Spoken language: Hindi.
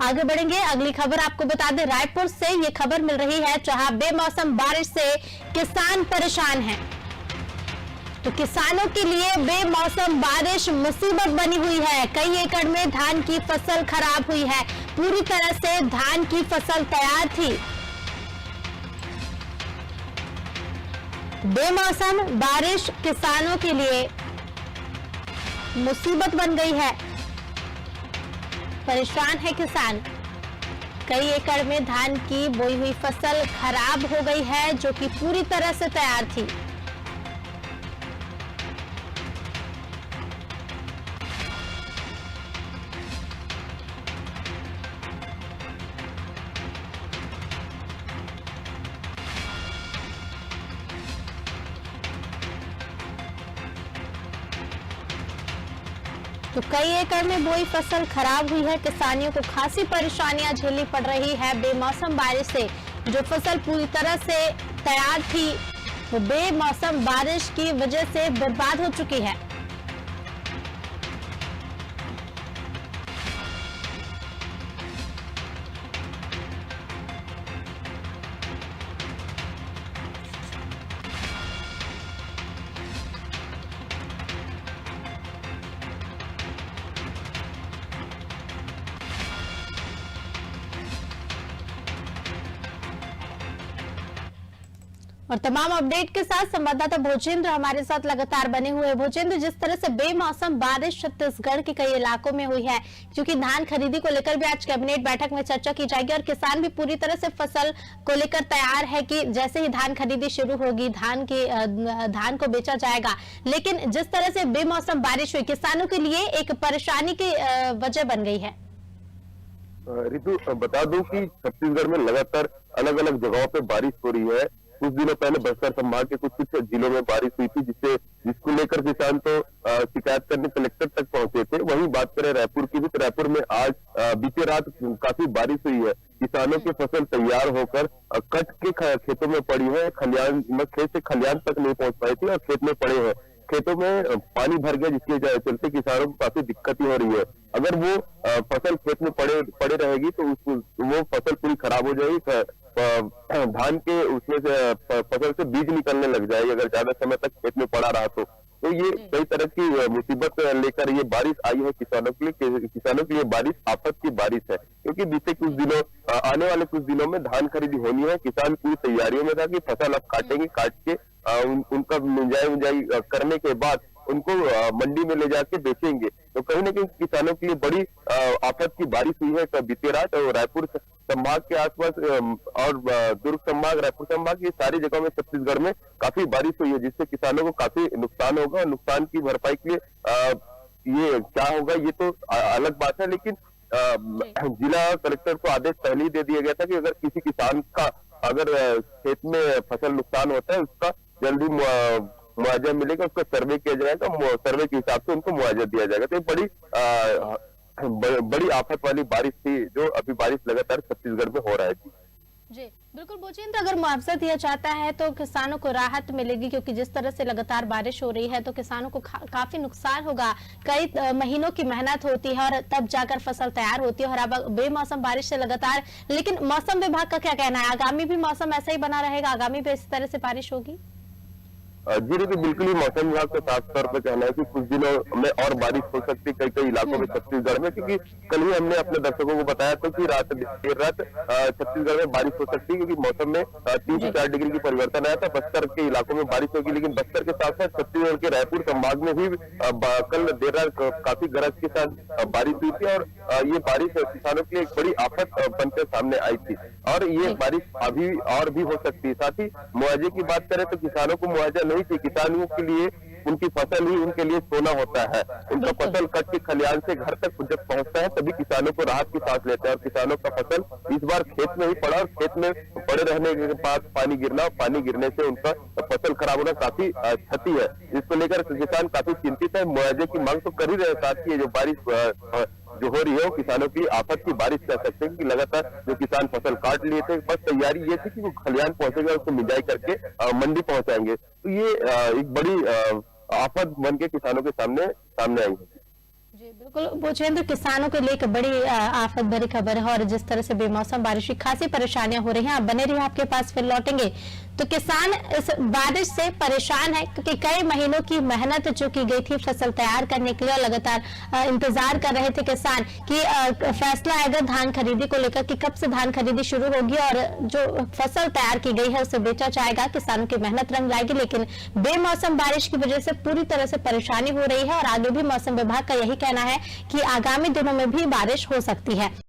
आगे बढ़ेंगे, अगली खबर आपको बता दें, रायपुर से ये खबर मिल रही है जहां बेमौसम बारिश से किसान परेशान हैं। तो किसानों के लिए बेमौसम बारिश मुसीबत बनी हुई है। कई एकड़ में धान की फसल खराब हुई है। पूरी तरह से धान की फसल तैयार थी। बेमौसम बारिश किसानों के लिए मुसीबत बन गई है। परेशान है किसान। कई एकड़ में धान की बोई हुई फसल खराब हो गई है जो कि पूरी तरह से तैयार थी। तो कई एकड़ में बोई फसल खराब हुई है। किसानियों को खासी परेशानियां झेलनी पड़ रही है बेमौसम बारिश से। जो फसल पूरी तरह से तैयार थी वो बेमौसम बारिश की वजह से बर्बाद हो चुकी है। और तमाम अपडेट के साथ संवाददाता भोजेंद्र हमारे साथ लगातार बने हुए हैं। भोजेंद्र, जिस तरह से बेमौसम बारिश छत्तीसगढ़ के कई इलाकों में हुई है, क्योंकि धान खरीदी को लेकर भी आज कैबिनेट बैठक में चर्चा की जाएगी और किसान भी पूरी तरह से फसल को लेकर तैयार है कि जैसे ही धान खरीदी शुरू होगी धान को बेचा जाएगा। लेकिन जिस तरह से बेमौसम बारिश हुई किसानों के लिए एक परेशानी की वजह बन गई है। ऋतु, बता दूं कि छत्तीसगढ़ में लगातार अलग अलग जगहों पे बारिश हो रही है। कुछ दिनों पहले बस्तर संभाग के कुछ जिलों में बारिश हुई थी जिसको लेकर किसान तो शिकायत करने कलेक्टर तक पहुंचे थे। वहीं बात करें रायपुर की भी, तो रायपुर में आज बीते रात काफी बारिश हुई है। किसानों की फसल तैयार होकर कट के खेतों में पड़ी है। खेत से खलियान तक नहीं पहुंच पाई थी और खेत में पड़े हैं। खेतों में पानी भर गया जिसके चलते किसानों को काफी दिक्कत हो रही है। अगर वो फसल खेत में पड़े रहेगी तो वो फसल पूरी खराब हो जाएगी। धान के उसमें से फसल से बीज निकलने लग जाएगी अगर ज्यादा समय तक खेत में पड़ा रहा तो ये कई तरह की मुसीबत लेकर ये बारिश आई है किसानों के लिए बारिश आफत की बारिश है। क्योंकि बीते कुछ दिनों आने वाले कुछ दिनों में धान खरीदी होनी है। किसान पूरी तैयारियों में था कि फसल अब काटेंगे, काट के उनका मुंजाई करने के बाद उनको मंडी में ले जाके बेचेंगे। तो कहीं ना कहीं किसानों के लिए बड़ी आफत की बारिश हुई है बीते रात। और रायपुर संभाग के आसपास और दुर्ग संभाग, रायपुर संभाग, ये सारी जगहों में छत्तीसगढ़ में काफी बारिश हुई है जिससे किसानों को काफी नुकसान होगा। और नुकसान की भरपाई के लिए ये क्या होगा ये तो अलग बात है। लेकिन जिला कलेक्टर को आदेश पहले ही दे दिया गया था कि अगर किसी किसान का अगर खेत में फसल नुकसान होता है उसका जल्दी मुआवजा मिलेगा, उसका सर्वे किया जाएगा, सर्वे के हिसाब से उनको मुआवजा दिया जाएगा। तो ये बड़ी आफत वाली बारिश थी जो अभी बारिश लगातार छत्तीसगढ़ में हो रहा है। जी बिल्कुल भूचेंद्र, अगर मुआवजा दिया जाता है तो किसानों को राहत मिलेगी, क्योंकि जिस तरह से लगातार बारिश हो रही है तो किसानों को काफी नुकसान होगा। कई महीनों की मेहनत होती है और तब जाकर फसल तैयार होती है और अब बेमौसम बारिश से लगातार। लेकिन मौसम विभाग का क्या कहना है, आगामी भी मौसम ऐसा ही बना रहेगा, आगामी भी इस तरह से बारिश होगी? जी तो बिल्कुल ही मौसम विभाग का साफ तौर पर कहना है कि कुछ दिनों में और बारिश हो सकती है कई इलाकों में छत्तीसगढ़ में। क्योंकि कल ही हमने अपने दर्शकों को बताया था कि देर रात छत्तीसगढ़ में बारिश हो सकती है, क्योंकि मौसम में 3 से 4 डिग्री की परिवर्तन आया था। बस्तर के इलाकों में बारिश होगी, लेकिन बस्तर के साथ साथ छत्तीसगढ़ के रायपुर संभाग में भी कल देर रात काफी गरज के साथ बारिश हुई थी। और ये बारिश किसानों के लिए एक बड़ी आफत बनकर सामने आई थी और ये बारिश अभी और भी हो सकती है। साथ ही मुआवजे की बात करें तो किसानों को मुआवजा नहीं थी। किसानों के लिए उनकी फसल ही उनके लिए सोना होता है। उनका फसल कट के खलियान से घर तक जब पहुंचता है तभी किसानों को राहत की सांस लेता है। और किसानों का फसल इस बार खेत में ही पड़ा और खेत में पड़े रहने के बाद पानी गिरने से उनका फसल खराब होना काफी क्षति है। इसको लेकर किसान काफी चिंतित है। मुआवजे की मांग तो कर ही रहे, साथ ही जो बारिश जो हो रही है वो किसानों की आफत की बारिश कह सकते हैं। कि लगातार जो किसान फसल काट लिए थे, बस तैयारी ये थी कि वो खलियान पहुंचेगा, उसको मिजाई करके मंडी पहुंचाएंगे। तो ये एक बड़ी आफत बन के किसानों के सामने आई है। जी बिल्कुल भूचेंद्र, किसानों के लिए एक बड़ी आफत भरी खबर है और जिस तरह से बेमौसम बारिश की खासी परेशानियां हो रही हैं। आप बने रहिए, आपके पास फिर लौटेंगे। तो किसान इस बारिश से परेशान है क्योंकि कई महीनों की मेहनत जो की गई थी फसल तैयार करने के लिए और लगातार इंतजार कर रहे थे किसान कि फैसला आएगा धान खरीदी को लेकर कि कब से धान खरीदी शुरू होगी और जो फसल तैयार की गई है उसे बेचा जाएगा, किसानों की मेहनत रंग लाएगी। लेकिन बेमौसम बारिश की वजह से पूरी तरह से परेशानी हो रही है और आगे भी मौसम विभाग का यही कहना है कि आगामी दिनों में भी बारिश हो सकती है।